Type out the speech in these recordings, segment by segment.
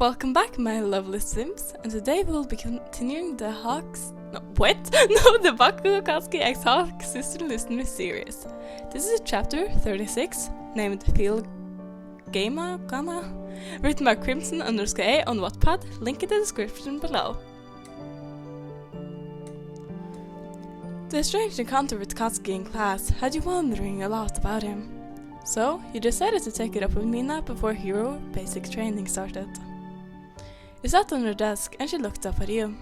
Welcome back, my lovely Sims, and today we'll be continuing the the Bakugou Katuski x Hawk Sister Listener series. This is chapter 36, named Feild Gama, written by Crimson_A on Wattpad, link in the description below. The strange encounter with Katuski in class had you wondering a lot about him. So, you decided to take it up with Mina before hero basic training started. You sat on her desk and she looked up at you.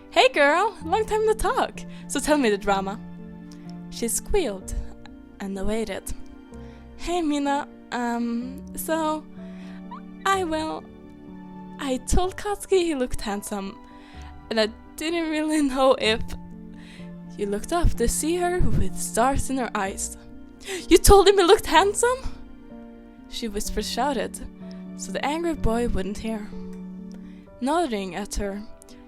"Hey girl, long time no talk, so tell me the drama." She squealed and waited. "Hey Mina, I told Katuski he looked handsome, and I didn't really know if..." You looked up to see her with stars in her eyes. "You told him he looked handsome?" She shouted, so the angry boy wouldn't hear. Nodding at her,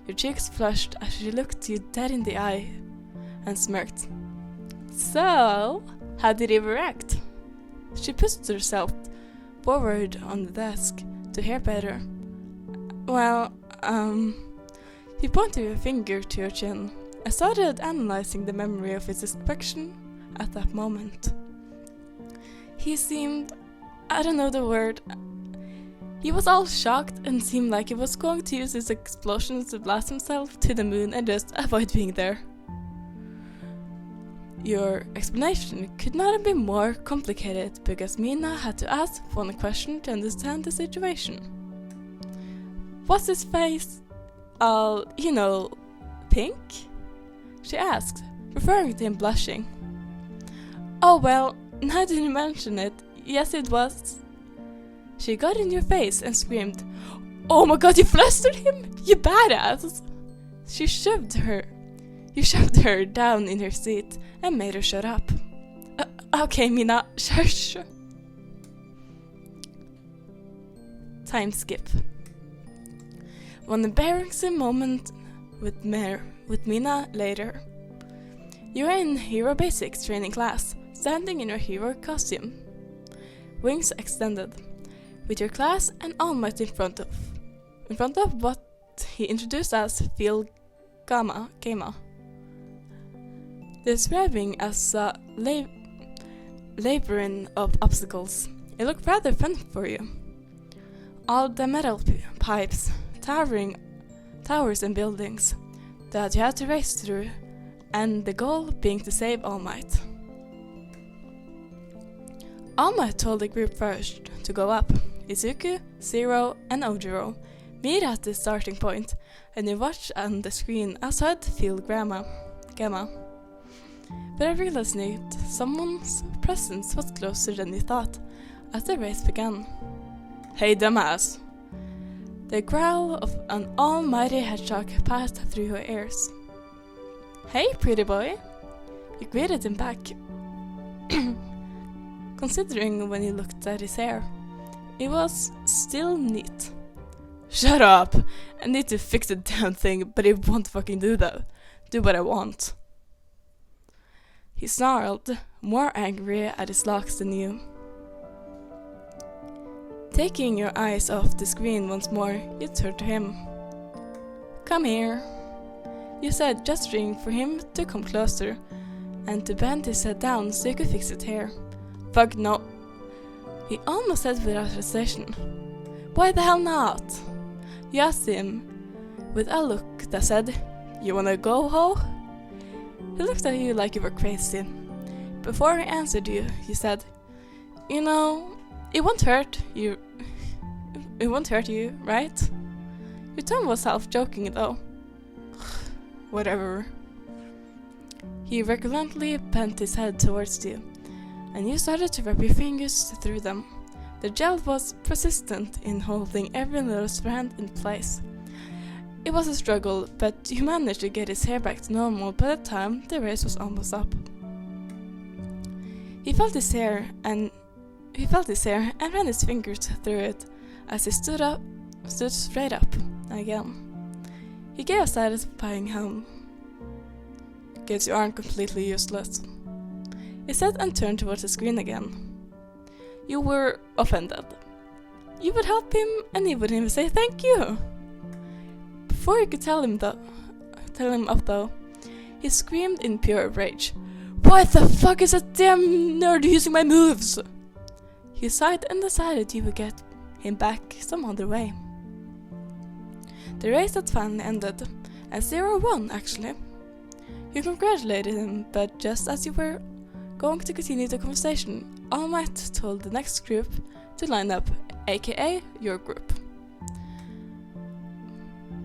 your cheeks flushed as she looked you dead in the eye and smirked. "So, how did he react?" She pushed herself forward on the desk to hear better. You pointed your finger to your chin and started analyzing the memory of his expression at that moment. He seemed, I don't know the word, he was all shocked and seemed like he was going to use his explosions to blast himself to the moon and just avoid being there. Your explanation could not have been more complicated because Mina had to ask one question to understand the situation. "Was his face all, pink?" she asked, referring to him blushing. "Oh well, now that you mention it, yes it was." She got in your face and screamed, "Oh my god, you flustered him? You badass!" You shoved her down in her seat and made her shut up. Okay, Mina, shush. Time skip. One embarrassing moment with Mina later. You're in Hero Basics training class, standing in your hero costume. Wings extended, with your class and All Might in front of what he introduced as Feild Gama, describing as a labyrinth of obstacles. It looked rather fun for you. All the metal pipes, towers and buildings that you had to race through, and the goal being to save All Might. All Might told the group first to go up. Izuku, Zero, and Ojiro meet at the starting point, and you watch on the screen outside Feild Gama. But I realized someone's presence was closer than you thought as the race began. "Hey dumbass!" The growl of an almighty hedgehog passed through your ears. "Hey pretty boy!" You greeted him back. Considering when you looked at his hair, it was still neat. "Shut up! I need to fix the damn thing, but it won't fucking do that. Do what I want." He snarled, more angry at his locks than you. Taking your eyes off the screen once more, you turned to him. "Come here," you said, gesturing for him to come closer and to bend his head down so you could fix his hair. "Fuck no," he almost said without hesitation. "Why the hell not?" You asked him with a look that said, "You wanna go, ho?" He looked at you like you were crazy. Before he answered you, he said, "It won't hurt you. It won't hurt you, right?" Your tone was half-joking though. Whatever. He reluctantly bent his head towards you, and you started to wrap your fingers through them. The gel was persistent in holding every little strand in place. It was a struggle, but you managed to get his hair back to normal by the time the race was almost up. He felt his hair and ran his fingers through it as he stood straight up again. He gave a satisfying hum. "Guess you aren't completely useless," he said and turned towards the screen again. You were offended. you would help him and he wouldn't even say thank you. Before you could tell him up though, he screamed in pure rage. What the fuck is that damn nerd using my moves? You sighed and decided you would get him back some other way. The race had finally ended, and Zero won actually. You congratulated him, but just as you were going to continue the conversation, All Might told the next group to line up, aka your group.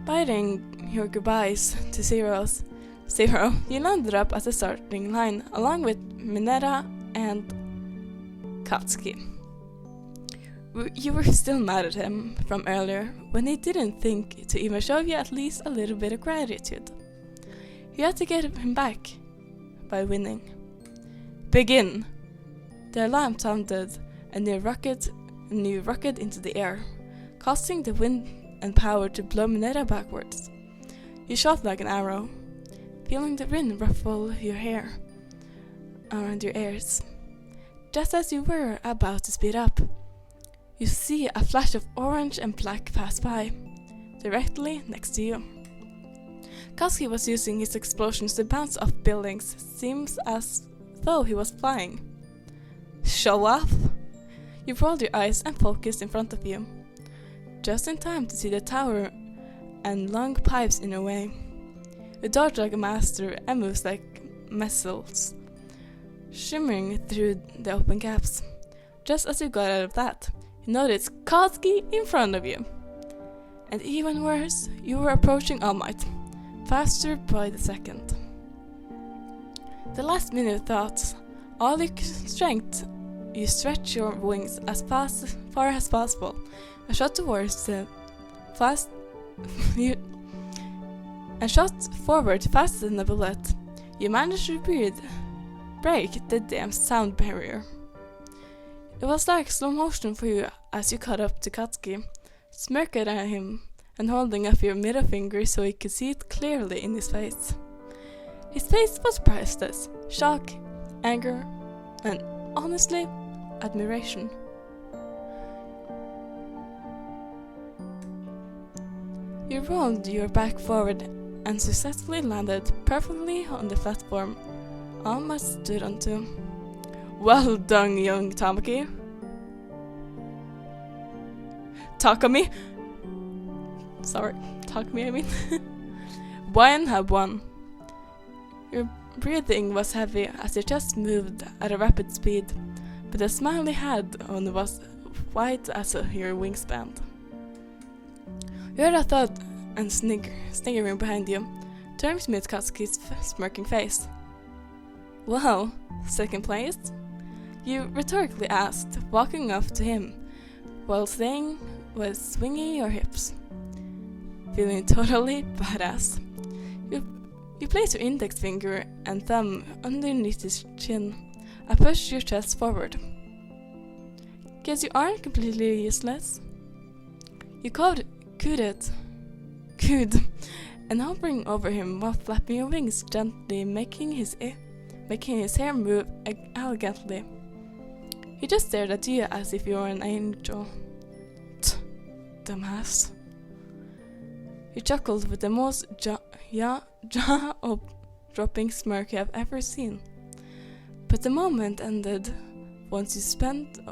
Biting your goodbyes to Zero, you landed up at the starting line along with Mina and Katuski. You were still mad at him from earlier when he didn't think to even show you at least a little bit of gratitude. You had to get him back by winning. Begin! The alarm sounded and you rocket into the air, causing the wind and power to blow Mina backwards. You shot like an arrow, feeling the wind ruffle your hair around your ears. Just as you were about to speed up, you see a flash of orange and black pass by, directly next to you. Katuski was using his explosions to bounce off buildings, seems as though he was flying. Show off! You rolled your eyes and focused in front of you, just in time to see the tower and long pipes in your way. You dodge like a master and moves like missiles, shimmering through the open gaps. Just as you got out of that, you noticed Katuski in front of you. And even worse, you were approaching All Might, faster by the second. The last minute thoughts, all your strength, you stretch your wings as far as possible, and shot towards the and shot forward faster than a bullet. You managed to break the damn sound barrier. It was like slow motion for you as you caught up to Katuski, smirking at him and holding up your middle finger so you could see it clearly in his face. His face was priceless, shock, anger, and honestly, admiration. You rolled your back forward and successfully landed perfectly on the platform All Might stood onto. Well done, young Tamaki. Takami. Sorry, Takami I mean. One had won. Your breathing was heavy as your chest moved at a rapid speed, but the smile you had on was wide as your wingspan. You heard a thud and sniggering behind you, turning to meet Katuski's smirking face. Well, second place? You rhetorically asked, walking up to him, while swinging your hips. Feeling totally badass. You place your index finger and thumb underneath his chin and push your chest forward. Guess you aren't completely useless. You cooed, and hovering over him while flapping your wings gently, making his hair move elegantly. He just stared at you as if you were an angel. Dumbass. You chuckled with the most jaw-dropping smirk you have ever seen. But the moment ended once you speeded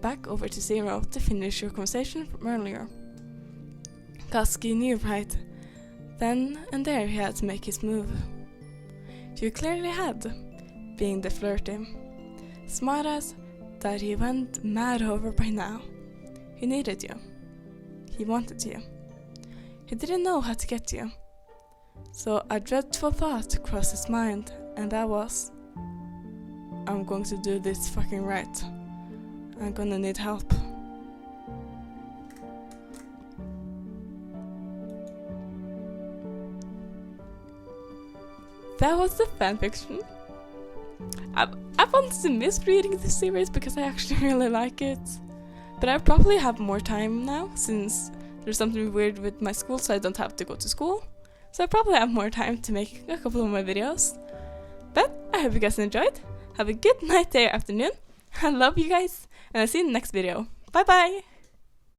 back over to Zero to finish your conversation from earlier. Katuski knew right then and there he had to make his move. You clearly had, being the flirty smartass that he went mad over by now. He needed you. He wanted you. He didn't know how to get you. So a dreadful thought crossed his mind, and that was, I'm going to do this fucking right. I'm gonna need help. That was the fanfiction. I've honestly missed reading this series because I actually really like it. But I probably have more time now since there's something weird with my school, so I don't have to go to school. So I probably have more time to make a couple of my videos. But I hope you guys enjoyed. Have a good night, day, or afternoon. I love you guys, And I'll see you in the next video. Bye bye!